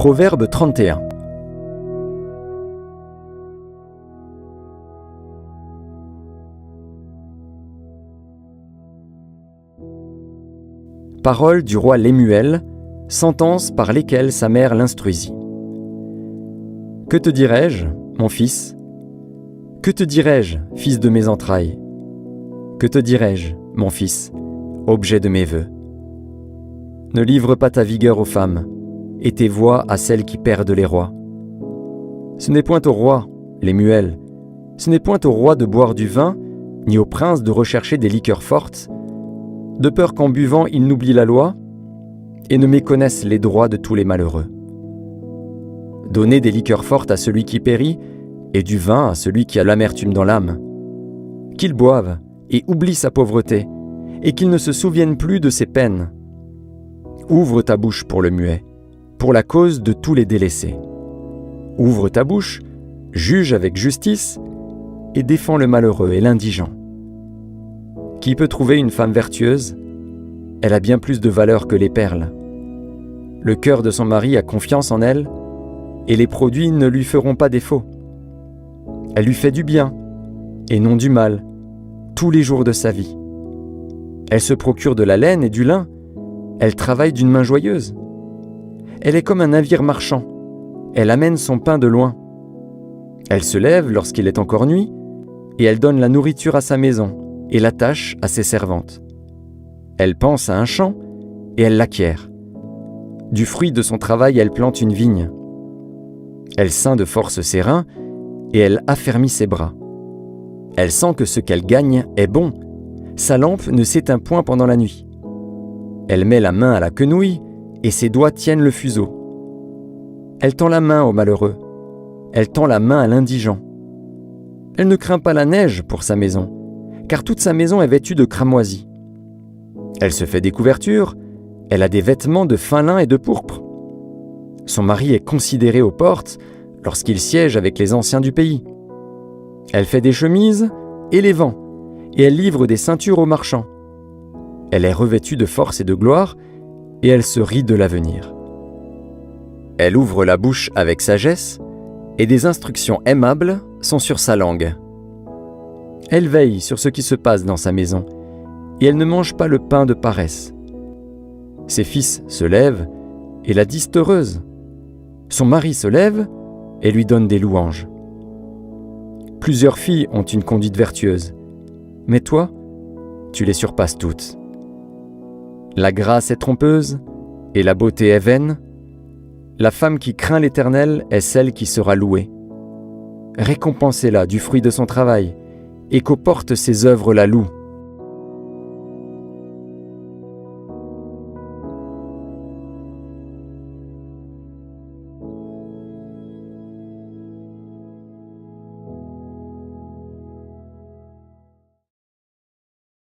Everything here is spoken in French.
Proverbe 31. Paroles du roi Lemuel, sentences par lesquelles sa mère l'instruisit. Que te dirai-je, mon fils ? Que te dirai-je, fils de mes entrailles ? Que te dirai-je, mon fils, objet de mes vœux ? Ne livre pas ta vigueur aux femmes, et tes voix à celles qui perdent les rois. Ce n'est point au roi, Lemuel, ce n'est point au roi de boire du vin, ni au prince de rechercher des liqueurs fortes, de peur qu'en buvant ils n'oublient la loi, et ne méconnaissent les droits de tous les malheureux. Donnez des liqueurs fortes à celui qui périt, et du vin à celui qui a l'amertume dans l'âme. Qu'il boive, et oublie sa pauvreté, et qu'il ne se souvienne plus de ses peines. Ouvre ta bouche pour le muet, pour la cause de tous les délaissés. Ouvre ta bouche, juge avec justice, et défends le malheureux et l'indigent. Qui peut trouver une femme vertueuse ? Elle a bien plus de valeur que les perles. Le cœur de son mari a confiance en elle, et les produits ne lui feront pas défaut. Elle lui fait du bien, et non du mal, tous les jours de sa vie. Elle se procure de la laine et du lin, elle travaille d'une main joyeuse. Elle est comme un navire marchand, elle amène son pain de loin. Elle se lève lorsqu'il est encore nuit, et elle donne la nourriture à sa maison, et l'attache à ses servantes. Elle pense à un champ, et elle l'acquiert. Du fruit de son travail, elle plante une vigne. Elle ceint de force ses reins, et elle affermit ses bras. Elle sent que ce qu'elle gagne est bon. Sa lampe ne s'éteint point pendant la nuit. Elle met la main à la quenouille, et ses doigts tiennent le fuseau. Elle tend la main au malheureux. Elle tend la main à l'indigent. Elle ne craint pas la neige pour sa maison, car toute sa maison est vêtue de cramoisis. Elle se fait des couvertures, elle a des vêtements de fin lin et de pourpre. Son mari est considéré aux portes lorsqu'il siège avec les anciens du pays. Elle fait des chemises et les vend, et elle livre des ceintures aux marchands. Elle est revêtue de force et de gloire, et elle se rit de l'avenir. Elle ouvre la bouche avec sagesse, et des instructions aimables sont sur sa langue. Elle veille sur ce qui se passe dans sa maison, et elle ne mange pas le pain de paresse. Ses fils se lèvent et la disent heureuse. Son mari se lève et lui donne des louanges. Plusieurs filles ont une conduite vertueuse, mais toi, tu les surpasses toutes. La grâce est trompeuse et la beauté est vaine. La femme qui craint l'Éternel est celle qui sera louée. Récompensez-la du fruit de son travail, et qu'aux portes ses œuvres la louent.